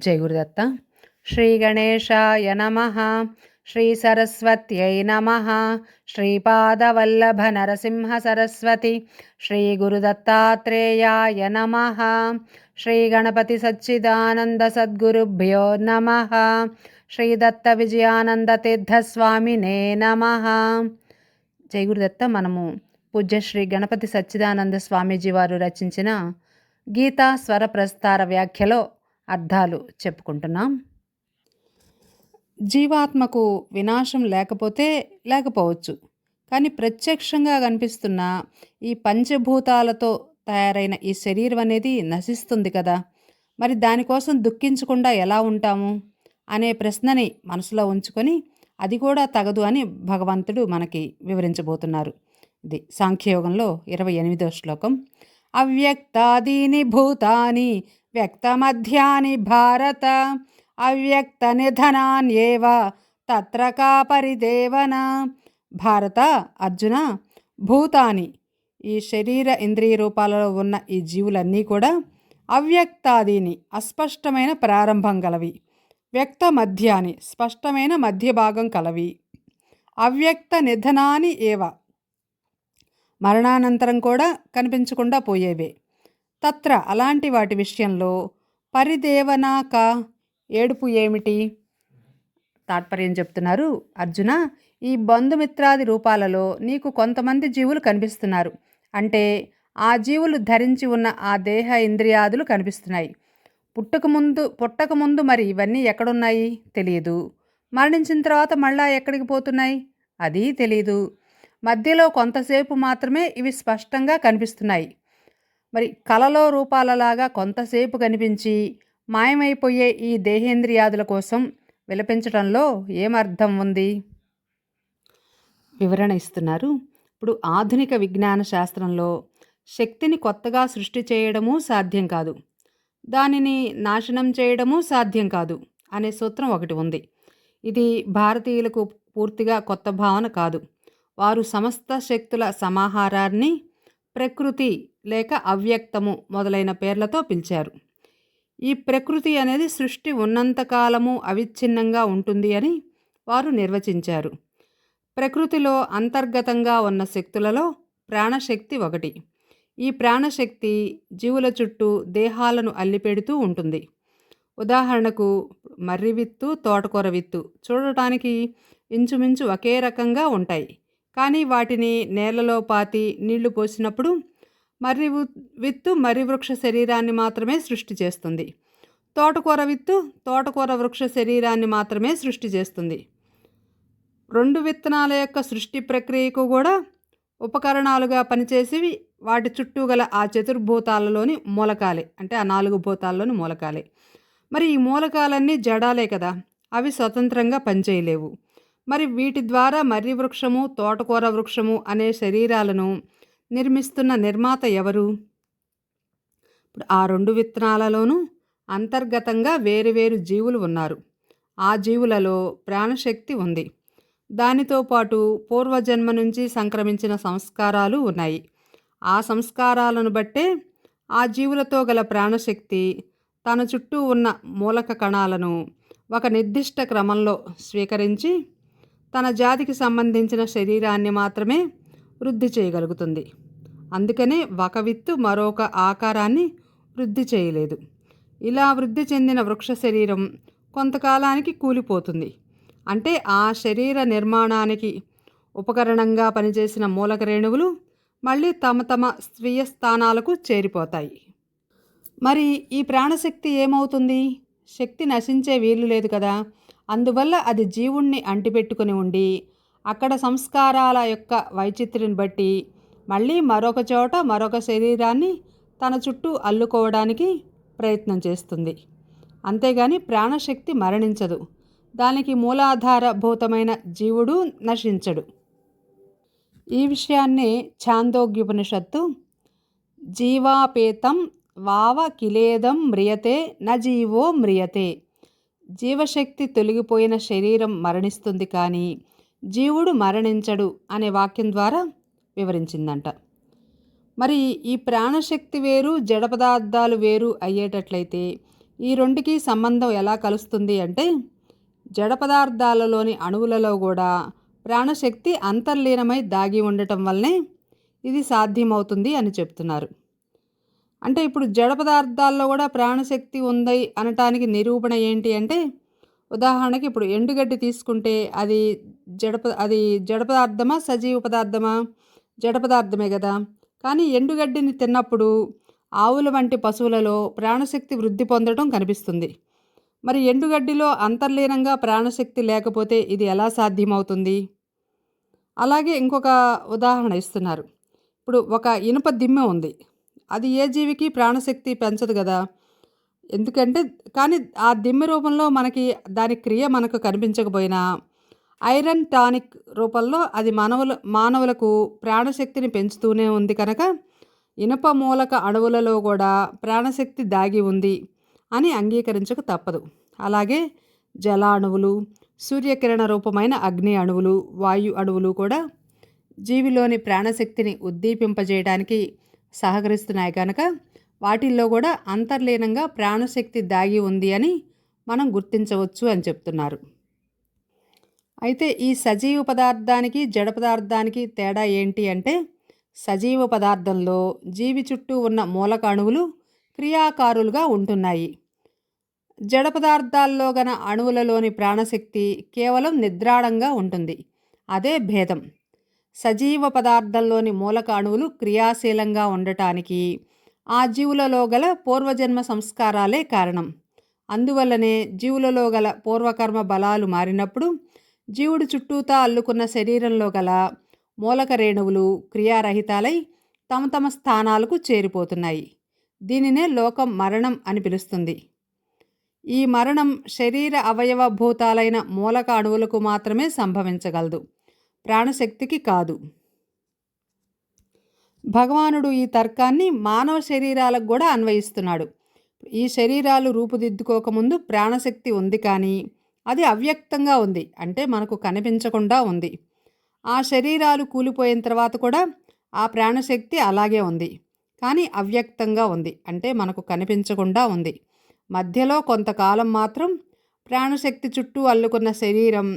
జై గురుదత్త. శ్రీ గణేశాయ నమః. శ్రీ సరస్వత్యై నమః. శ్రీపాదవల్లభ నరసింహ సరస్వతి. శ్రీ గురుదత్తాత్రేయాయ నమః. శ్రీ గణపతి సచ్చిదానంద సద్గురుభ్యో నమః. శ్రీ దత్త విజయానంద తీర్థస్వామినే నమః. జై గురుదత్త. మనము పూజ్య శ్రీ గణపతి సచ్చిదానంద స్వామీజీ వారు రచించిన గీతా స్వర ప్రస్తార వ్యాఖ్యలో అర్థాలు చెప్పుకుంటున్నాం. జీవాత్మకు వినాశం లేకపోవచ్చు, కానీ ప్రత్యక్షంగా కనిపిస్తున్న ఈ పంచభూతాలతో తయారైన ఈ శరీరం అనేది నశిస్తుంది కదా, మరి దానికోసం దుఃఖించకుండా ఎలా ఉంటాము అనే ప్రశ్నని మనసులో ఉంచుకొని అది కూడా తగదు అని భగవంతుడు మనకి వివరించబోతున్నారు. ఇది సాంఖ్యయోగంలో 28వ శ్లోకం. అవ్యక్తాదీని భూతాని వ్యక్తమధ్యాని భారత అవ్యక్త నిధనాన్యేవ తత్ర కా పరిదేవన. భారత అర్జున, భూతాని ఈ శరీర ఇంద్రియ రూపాలలో ఉన్న ఈ జీవులన్నీ కూడా అవ్యక్తాదీని అస్పష్టమైన ప్రారంభం గలవి, వ్యక్త మధ్యాని స్పష్టమైన మధ్య భాగం కలవి, అవ్యక్త నిధనాని ఏవ మరణానంతరం కూడా కనిపించకుండా పోయేవే. తత్ర అలాంటి వాటి విషయంలో పరిదేవనాక ఏడుపు ఏమిటి? తాత్పర్యం చెప్తున్నారు. అర్జున, ఈ బంధుమిత్రాది రూపాలలో నీకు కొంతమంది జీవులు కనిపిస్తున్నారు. అంటే ఆ జీవులు ధరించి ఉన్న ఆ దేహ ఇంద్రియాదులు కనిపిస్తున్నాయి. పుట్టకముందు మరి ఇవన్నీ ఎక్కడున్నాయి తెలియదు. మరణించిన తర్వాత మళ్ళా ఎక్కడికి పోతున్నాయి అది తెలియదు. మధ్యలో కొంతసేపు మాత్రమే ఇవి స్పష్టంగా కనిపిస్తున్నాయి. మరి కలలో రూపాలలాగా కొంతసేపు కనిపించి మాయమైపోయే ఈ దేహేంద్రియాదుల కోసం విలపించడంలో ఏమర్థం ఉంది? వివరణ ఇస్తున్నారు. ఇప్పుడు ఆధునిక విజ్ఞాన శాస్త్రంలో శక్తిని కొత్తగా సృష్టి చేయడము సాధ్యం కాదు, దానిని నాశనం చేయడము సాధ్యం కాదు అనే సూత్రం ఒకటి ఉంది. ఇది భారతీయులకు పూర్తిగా కొత్త భావన కాదు. వారు సమస్త శక్తుల సమాహారాన్ని ప్రకృతి లేక అవ్యక్తము మొదలైన పేర్లతో పిలిచారు. ఈ ప్రకృతి అనేది సృష్టి ఉన్నంతకాలము అవిచ్ఛిన్నంగా ఉంటుంది అని వారు నిర్వచించారు. ప్రకృతిలో అంతర్గతంగా ఉన్న శక్తులలో ప్రాణశక్తి ఒకటి. ఈ ప్రాణశక్తి జీవుల చుట్టూ దేహాలను అల్లిపెడుతూ ఉంటుంది. ఉదాహరణకు మర్రి విత్తు, తోటకూర విత్తు చూడటానికి ఇంచుమించు ఒకే రకంగా ఉంటాయి, కానీ వాటిని నేలలో పాతి నీళ్లు పోసినప్పుడు మర్రి విత్తు మర్రి వృక్ష శరీరాన్ని మాత్రమే సృష్టి చేస్తుంది. తోటకూర విత్తు తోటకూర వృక్ష శరీరాన్ని మాత్రమే సృష్టి చేస్తుంది. రెండు విత్తనాల యొక్క సృష్టి ప్రక్రియకు కూడా ఉపకరణాలుగా పనిచేసేవి వాటి చుట్టూ గల ఆ చతుర్భూతాలలోని మూలకాలే, అంటే ఆ 4 భూతాల్లోని మూలకాలే. మరి ఈ మూలకాలన్నీ జడాలే కదా, అవి స్వతంత్రంగా పనిచేయలేవు. మరి వీటి ద్వారా మర్రి వృక్షము, తోటకూర వృక్షము అనే శరీరాలను నిర్మిస్తున్న నిర్మాత ఎవరు? ఇప్పుడు ఆ 2 విత్తనాలలోనూ అంతర్గతంగా వేరువేరు జీవులు ఉన్నారు. ఆ జీవులలో ప్రాణశక్తి ఉంది. దానితో పాటు పూర్వజన్మ నుంచి సంక్రమించిన సంస్కారాలు ఉన్నాయి. ఆ సంస్కారాలను బట్టే ఆ జీవులతో గల ప్రాణశక్తి తన చుట్టూ ఉన్న మూలక కణాలను ఒక నిర్దిష్ట క్రమంలో స్వీకరించి తన జాతికి సంబంధించిన శరీరాన్ని మాత్రమే వృద్ధి చేయగలుగుతుంది. అందుకనే ఒక విత్తు మరొక ఆకారాన్ని వృద్ధి చేయలేదు. ఇలా వృద్ధి చెందిన వృక్ష శరీరం కొంతకాలానికి కూలిపోతుంది. అంటే ఆ శరీర నిర్మాణానికి ఉపకరణంగా పనిచేసిన మూలక రేణువులు మళ్ళీ తమ తమ స్వీయ స్థానాలకు చేరిపోతాయి. మరి ఈ ప్రాణశక్తి ఏమవుతుంది? శక్తి నశించే వీలు లేదు కదా, అందువల్ల అది జీవుణ్ణి అంటిపెట్టుకుని ఉండి అక్కడ సంస్కారాల యొక్క వైచిత్ర్యం బట్టి మళ్ళీ మరొక చోట మరొక శరీరాన్ని తన చుట్టూ అల్లుకోవడానికి ప్రయత్నం చేస్తుంది. అంతేగాని ప్రాణశక్తి మరణించదు. దానికి మూలాధారభూతమైన జీవుడు నశించడు. ఈ విషయాన్నే ఛాందోగ్యోపనిషత్తు జీవాపేతం వావ కిలేదం మ్రియతే న జీవో మ్రియతే, జీవశక్తి తొలగిపోయిన శరీరం మరణిస్తుంది కానీ జీవుడు మరణించడు అనే వాక్యం ద్వారా వివరించిందంట. మరి ఈ ప్రాణశక్తి వేరు జడ పదార్థాలు వేరు అయ్యేటట్లయితే ఈ రెండుకి సంబంధం ఎలా కలుస్తుంది అంటే జడ పదార్థాలలోని అణువులలో కూడా ప్రాణశక్తి అంతర్లీనమై దాగి ఉండటం వల్లనే ఇది సాధ్యమవుతుంది అని చెప్తున్నారు. అంటే ఇప్పుడు జడ పదార్థాల్లో కూడా ప్రాణశక్తి ఉంది అనటానికి నిరూపణ ఏంటి అంటే, ఉదాహరణకి ఇప్పుడు ఎండుగడ్డి తీసుకుంటే అది జడ పదార్థమా సజీవ పదార్థమా? జడ పదార్థమే కదా. కానీ ఎండుగడ్డిని తిన్నప్పుడు ఆవుల వంటి పశువులలో ప్రాణశక్తి వృద్ధి పొందడం కనిపిస్తుంది. మరి ఎండుగడ్డిలో అంతర్లీనంగా ప్రాణశక్తి లేకపోతే ఇది ఎలా సాధ్యమవుతుంది? అలాగే ఇంకొక ఉదాహరణ ఇస్తున్నారు. ఇప్పుడు ఒక ఇనుప దిమ్మె ఉంది. అది ఏ జీవికి ప్రాణశక్తి పెంచదు కదా. ఎందుకంటే కానీ ఆ దిమ్మె రూపంలో మనకి దాని క్రియ మనకు కనిపించకపోయినా ఐరన్ టానిక్ రూపంలో అది మానవులకు ప్రాణశక్తిని పెంచుతూనే ఉంది కనుక ఇనుప మూలక అణువులలో కూడా ప్రాణశక్తి దాగి ఉంది అని అంగీకరించక తప్పదు. అలాగే జల అణువులు, సూర్యకిరణ రూపమైన అగ్ని అణువులు, వాయు అణువులు కూడా జీవిలోని ప్రాణశక్తిని ఉద్దీపింపజేయడానికి సహకరిస్తున్నాయి కనుక వాటిల్లో కూడా అంతర్లీనంగా ప్రాణశక్తి దాగి ఉంది అని మనం గుర్తించవచ్చు అని చెప్తున్నారు. అయితే ఈ సజీవ పదార్థానికి జడ పదార్థానికి తేడా ఏంటి అంటే, సజీవ పదార్థంలో జీవి చుట్టూ ఉన్న మూలక అణువులు క్రియాకారులుగా ఉంటున్నాయి. జడ పదార్థాల్లో గల అణువులలోని ప్రాణశక్తి కేవలం నిద్రాణంగా ఉంటుంది. అదే భేదం. సజీవ పదార్థంలోని మూలక అణువులు క్రియాశీలంగా ఉండటానికి ఆ జీవులలో గల పూర్వజన్మ సంస్కారాలే కారణం. అందువల్లనే జీవులలో గల పూర్వకర్మ బలాలు మారినప్పుడు జీవుడు చుట్టూతా అల్లుకున్న శరీరంలో గల మూలక రేణువులు క్రియారహితాలై తమ తమ స్థానాలకు చేరిపోతున్నాయి. దీనినే లోకం మరణం అని పిలుస్తుంది. ఈ మరణం శరీర అవయవభూతాలైన మూలక అణువులకు మాత్రమే సంభవించగలదు, ప్రాణశక్తికి కాదు. భగవానుడు ఈ తర్కాన్ని మానవ శరీరాలకు కూడా అన్వయిస్తున్నాడు. ఈ శరీరాలు రూపుదిద్దుకోకముందు ప్రాణశక్తి ఉంది, కానీ అది అవ్యక్తంగా ఉంది, అంటే మనకు కనిపించకుండా ఉంది. ఆ శరీరాలు కూలిపోయిన తర్వాత కూడా ఆ ప్రాణశక్తి అలాగే ఉంది, కానీ అవ్యక్తంగా ఉంది, అంటే మనకు కనిపించకుండా ఉంది. మధ్యలో కొంతకాలం మాత్రం ప్రాణశక్తి చుట్టూ అల్లుకున్న శరీరం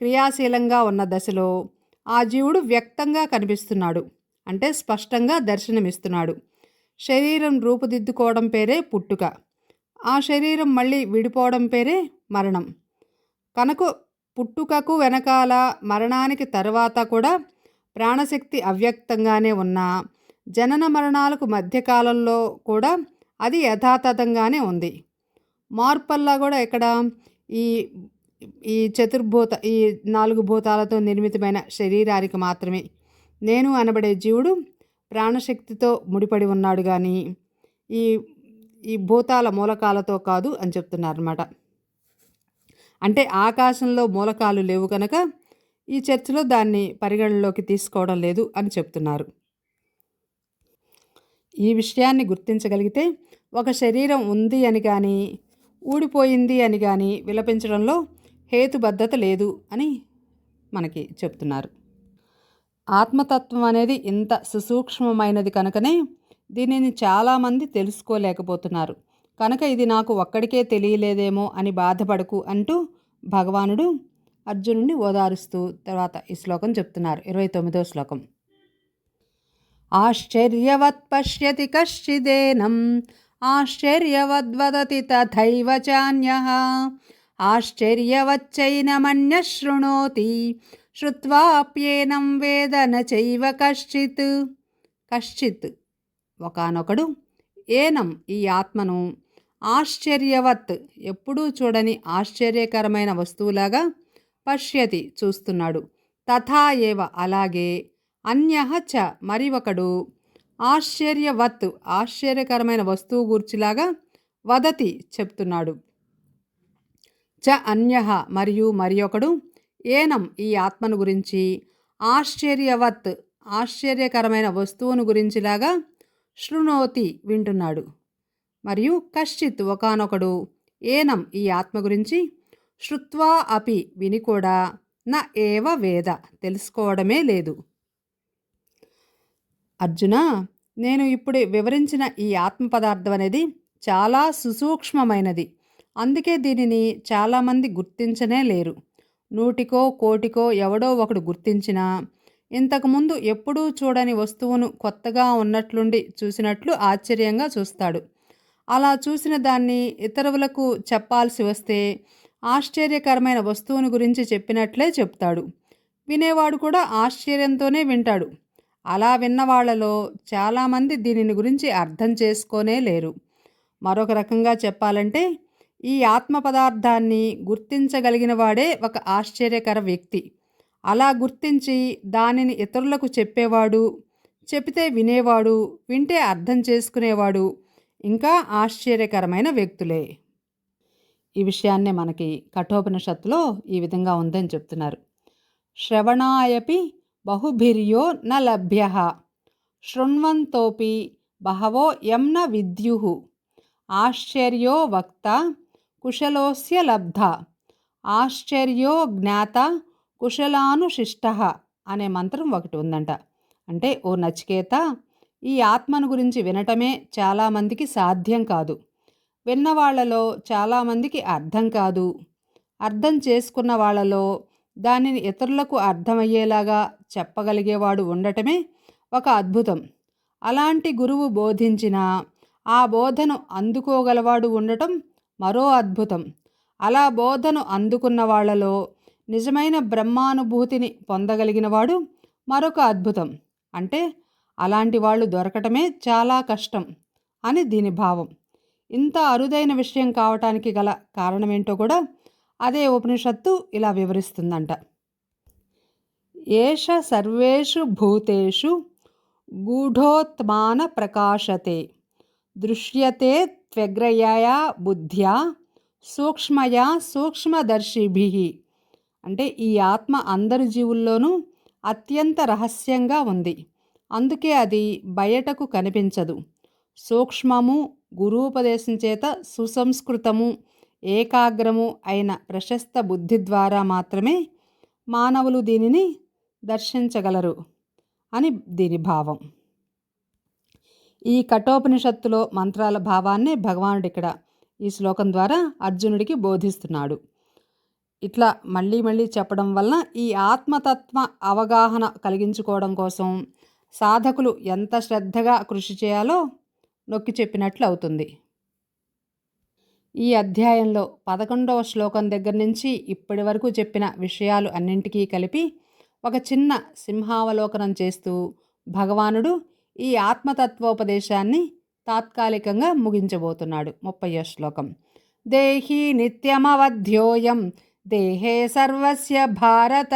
క్రియాశీలంగా ఉన్న దశలో ఆ జీవుడు వ్యక్తంగా కనిపిస్తున్నాడు, అంటే స్పష్టంగా దర్శనమిస్తున్నాడు. శరీరం రూపుదిద్దుకోవడం పేరే పుట్టుక, ఆ శరీరం మళ్ళీ విడిపోవడం పేరే మరణం. కనుక పుట్టుకకు వెనకాల మరణానికి తర్వాత కూడా ప్రాణశక్తి అవ్యక్తంగానే ఉన్నా జనన మరణాలకు మధ్యకాలంలో కూడా అది యథాతథంగానే ఉంది. మార్పల్లా కూడా ఇక్కడ ఈ ఈ ఈ 4 భూతాలతో నిర్మితమైన శరీరానికి మాత్రమే నేను అనబడే జీవుడు ప్రాణశక్తితో ముడిపడి ఉన్నాడు, కానీ ఈ ఈ భూతాల మూలకాలతో కాదు అని చెప్తున్నారన్నమాట. అంటే ఆకాశంలో మూలకాలు లేవు కనుక ఈ చర్చలో దాన్ని పరిగణలోకి తీసుకోవడం లేదు అని చెప్తున్నారు. ఈ విషయాన్ని గుర్తించగలిగితే ఒక శరీరం ఉంది అని కానీ ఊడిపోయింది అని కానీ విలపించడంలో హేతుబద్ధత లేదు అని మనకి చెప్తున్నారు. ఆత్మతత్వం అనేది ఇంత సుసూక్ష్మమైనది కనుకనే దీనిని చాలామంది తెలుసుకోలేకపోతున్నారు. కనుక ఇది నాకు ఒక్కడికే తెలియలేదేమో అని బాధపడకు అంటూ భగవానుడు అర్జునుడిని ఓదారుస్తూ తర్వాత ఈ శ్లోకం చెప్తున్నారు. 29వ శ్లోకం. ఆశ్చర్యవత్ పశ్యతి కశ్చిదేనం ఆశ్చర్యవద్వదతి తథైవ చాన్యః ఆశ్చర్యవచ్చైనమన్యః శృణోతి శ్రుత్వాప్యేనం వేద న చైవ కశ్చిత్. కశ్చిత్ ఒకానొకడు ఏనం ఈ ఆత్మను ఆశ్చర్యవత్ ఎప్పుడూ చూడని ఆశ్చర్యకరమైన వస్తువులాగా పశ్యతి చూస్తున్నాడు, తథా ఏవ అలాగే అన్యః చ మరి ఒకడు ఆశ్చర్యవత్ ఆశ్చర్యకరమైన వస్తువు గూర్చిలాగా వదతి చెప్తున్నాడు. చ అన్యః మరియు మరి ఒకడు ఏనం ఈ ఆత్మను గురించి ఆశ్చర్యవత్ ఆశ్చర్యకరమైన వస్తువును గురించిలాగా శృణోతి వింటున్నాడు. మరియు కశ్చిత్ ఒకానొకడు ఏనం ఈ ఆత్మ గురించి శ్రుత్వా అపి విని కూడా న ఏవ వేద తెలుసుకోవడమే లేదు. అర్జున, నేను ఇప్పుడు వివరించిన ఈ ఆత్మ పదార్థం అనేది చాలా సుసూక్ష్మమైనది. అందుకే దీనిని చాలామంది గుర్తించనే లేరు. నూటికో కోటికో ఎవడో ఒకడు గుర్తించినా ఇంతకుముందు ఎప్పుడూ చూడని వస్తువును కొత్తగా ఉన్నట్లుండి చూసినట్లు ఆశ్చర్యంగా చూస్తాడు. అలా చూసిన దాన్ని ఇతరులకు చెప్పాల్సి వస్తే ఆశ్చర్యకరమైన వస్తువుని గురించి చెప్పినట్లే చెప్తాడు. వినేవాడు కూడా ఆశ్చర్యంతోనే వింటాడు. అలా విన్నవాళ్లలో చాలామంది దీనిని గురించి అర్థం చేసుకోనే లేరు. మరొక రకంగా చెప్పాలంటే ఈ ఆత్మ పదార్థాన్ని గుర్తించగలిగిన వాడే ఒక ఆశ్చర్యకర వ్యక్తి. అలా గుర్తించి దానిని ఇతరులకు చెప్పేవాడు, చెబితే వినేవాడు, వింటే అర్థం చేసుకునేవాడు ఇంకా ఆశ్చర్యకరమైన వ్యక్తులే. ఈ విషయాన్నే మనకి కఠోపనిషత్తులో ఈ విధంగా ఉందని చెప్తున్నారు. శ్రవణాయపి బహుభిర్యో న లభ్యః శృణ్వంతోపి బహవో యం న విద్యుః ఆశ్చర్యో వక్త కుశలోస్య లబ్ధ ఆశ్చర్యో జ్ఞాత కుశలానుశిష్టః అనే మంత్రం ఒకటి ఉందంట. అంటే ఓ నచికేత, ఈ ఆత్మను గురించి వినటమే చాలామందికి సాధ్యం కాదు. విన్నవాళ్లలో చాలామందికి అర్థం కాదు. అర్థం చేసుకున్న వాళ్ళలో దానిని ఇతరులకు అర్థమయ్యేలాగా చెప్పగలిగేవాడు ఉండటమే ఒక అద్భుతం. అలాంటి గురువు బోధించిన ఆ బోధను అందుకోగలవాడు ఉండటం మరో అద్భుతం. అలా బోధను అందుకున్న వాళ్లలో నిజమైన బ్రహ్మానుభూతిని పొందగలిగినవాడు మరొక అద్భుతం. అంటే అలాంటి వాళ్ళు దొరకటమే చాలా కష్టం అని దీని భావం. ఇంత అరుదైన విషయం కావటానికి గల కారణమేంటో కూడా అదే ఉపనిషత్తు ఇలా వివరిస్తుందంట. ఏష సర్వేషు భూతేషు గూఢోత్మాన ప్రకాశతే దృశ్యతే త్వగ్రయా బుద్ధ్యా సూక్ష్మయా సూక్ష్మదర్శిభిః. అంటే ఈ ఆత్మ అందరి జీవుల్లోనూ అత్యంత రహస్యంగా ఉంది. అందుకే అది బయటకు కనిపించదు. సూక్ష్మము, గురూపదేశం చేత సుసంస్కృతము, ఏకాగ్రము అయిన ప్రశస్త బుద్ధి ద్వారా మాత్రమే మానవులు దీనిని దర్శించగలరు అని దీని భావం. ఈ కఠోపనిషత్తులో మంత్రాల భావాన్ని భగవానుడు ఇక్కడ ఈ శ్లోకం ద్వారా అర్జునుడికి బోధిస్తున్నాడు. ఇట్లా మళ్ళీ మళ్ళీ చెప్పడం వలన ఈ ఆత్మతత్వ అవగాహన కలిగించుకోవడం కోసం సాధకులు ఎంత శ్రద్ధగా కృషి చేయాలో నొక్కి చెప్పినట్లు అవుతుంది. ఈ అధ్యాయంలో 11వ శ్లోకం దగ్గర నుంచి ఇప్పటి వరకు చెప్పిన విషయాలు అన్నింటికీ కలిపి ఒక చిన్న సింహావలోకనం చేస్తూ భగవానుడు ఈ ఆత్మతత్వోపదేశాన్ని తాత్కాలికంగా ముగించబోతున్నాడు. 30వ శ్లోకం. దేహి నిత్యమవధ్యోయం దేహే సర్వస్య భారత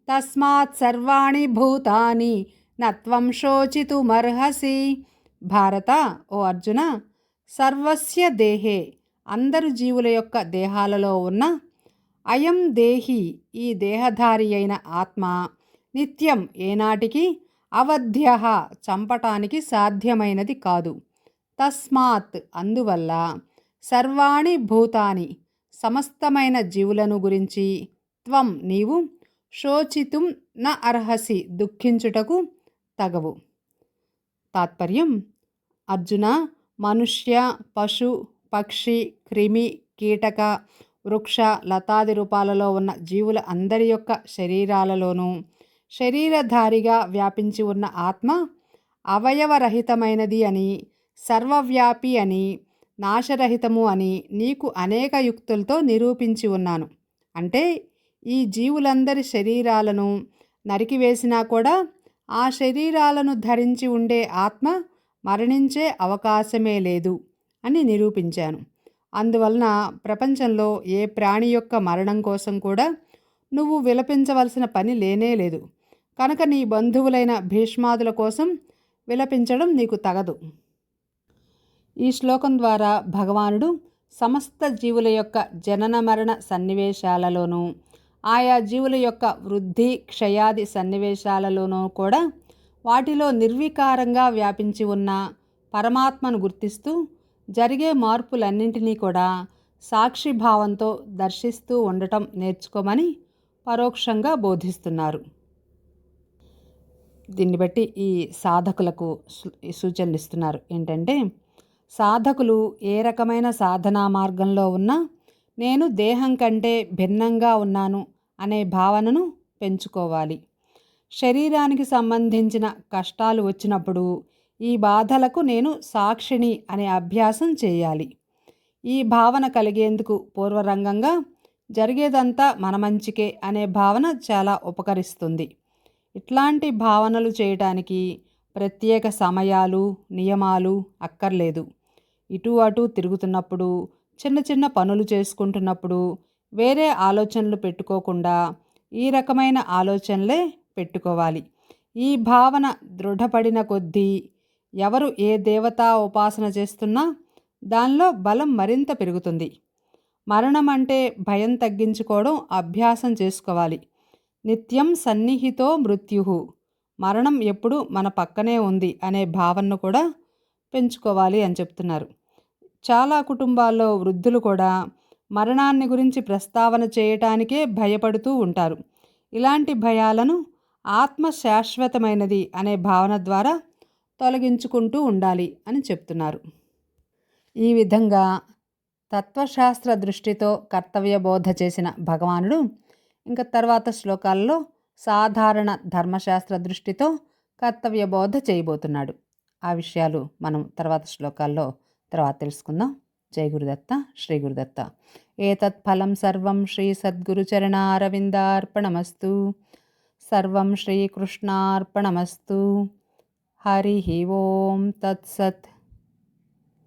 తస్మాత్ సర్వాణి భూతాని నత్వం శోచితుమర్హసి. భారత, ఓ అర్జున, సర్వస్య దేహే, అందరు జీవుల యొక్క దేహాలలో ఉన్న అయం దేహి, ఈ దేహధారి అయిన ఆత్మ నిత్యం, ఏనాటికి, అవధ్య, చంపటానికి సాధ్యమైనది కాదు. తస్మాత్, అందువల్ల, సర్వాణి భూతాని, సమస్తమైన జీవులను గురించి, త్వం, నీవు, శోచితుం న అర్హసి, దుఃఖించుటకు తగవు. తాత్పర్యం: అర్జున, మనుష్య, పశు, పక్షి, క్రిమి, కీటక, వృక్ష, లతాది రూపాలలో ఉన్న జీవుల అందరి యొక్క శరీరాలలోనూ శరీరధారిగా వ్యాపించి ఉన్న ఆత్మ అవయవరహితమైనది అని, సర్వవ్యాపి అని, నాశరహితము అని నీకు అనేక యుక్తులతో నిరూపించి ఉన్నాను. అంటే ఈ జీవులందరి శరీరాలను నరికివేసినా కూడా ఆ శరీరాలను ధరించి ఉండే ఆత్మ మరణించే అవకాశమే లేదు అని నిరూపించాను. అందువలన ప్రపంచంలో ఏ ప్రాణి యొక్క మరణం కోసం కూడా నువ్వు విలపించవలసిన పని లేనే లేదు. కనుక నీ బంధువులైన భీష్మాదుల కోసం విలపించడం నీకు తగదు. ఈ శ్లోకం ద్వారా భగవానుడు సమస్త జీవుల యొక్క జనన మరణ సన్నివేశాలలోనూ, ఆయా జీవుల యొక్క వృద్ధి క్షయాది సన్నివేశాలలోనూ కూడా వాటిలో నిర్వికారంగా వ్యాపించి ఉన్న పరమాత్మను గుర్తిస్తూ జరిగే మార్పులన్నింటినీ కూడా సాక్షిభావంతో దర్శిస్తూ ఉండటం నేర్చుకోమని పరోక్షంగా బోధిస్తున్నారు. దీన్ని బట్టి ఈ సాధకులకు సూచనలు ఇస్తున్నారు. ఏంటంటే, సాధకులు ఏ రకమైన సాధనా మార్గంలో ఉన్నా నేను దేహం కంటే భిన్నంగా ఉన్నాను అనే భావనను పెంచుకోవాలి. శరీరానికి సంబంధించిన కష్టాలు వచ్చినప్పుడు ఈ బాధలకు నేను సాక్షిని అనే అభ్యాసం చేయాలి. ఈ భావన కలిగేందుకు పూర్వరంగంగా జరిగేదంతా మన మంచికే అనే భావన చాలా ఉపకరిస్తుంది. ఇట్లాంటి భావనలు చేయటానికి ప్రత్యేక సమయాలు, నియమాలు అక్కర్లేదు. ఇటు అటు తిరుగుతున్నప్పుడు, చిన్న చిన్న పనులు చేసుకుంటున్నప్పుడు వేరే ఆలోచనలు పెట్టుకోకుండా ఈ రకమైన ఆలోచనలే పెట్టుకోవాలి. ఈ భావన దృఢపడిన కొద్దీ ఎవరు ఏ దేవతా ఉపాసన చేస్తున్నా దానిలో బలం మరింత పెరుగుతుంది. మరణం అంటే భయం తగ్గించుకోవడం అభ్యాసం చేసుకోవాలి. నిత్యం సన్నిహితో మృత్యు, మరణం ఎప్పుడు మన పక్కనే ఉంది అనే భావనను కూడా పెంచుకోవాలి అని చెప్తున్నారు. చాలా కుటుంబాల్లో వృద్ధులు కూడా మరణాన్ని గురించి ప్రస్తావన చేయటానికే భయపడుతూ ఉంటారు. ఇలాంటి భయాలను ఆత్మ శాశ్వతమైనది అనే భావన ద్వారా తొలగించుకుంటూ ఉండాలి అని చెప్తున్నారు. ఈ విధంగా తత్వశాస్త్ర దృష్టితో కర్తవ్య బోధ చేసిన భగవానుడు ఇంకా తర్వాత శ్లోకాల్లో సాధారణ ధర్మశాస్త్ర దృష్టితో కర్తవ్య బోధ చేయబోతున్నాడు. ఆ విషయాలు మనం తర్వాత శ్లోకాల్లో తర్వాత తెలుసుకుందాం. జై గురుదత్త, శ్రీ గురుదత్త. ఏతత్ ఫలం సర్వం శ్రీ సద్గురుచరణారవిందార్పణమస్తు. సర్వం శ్రీకృష్ణార్పణమస్తు. హరి ఓం తత్సత్.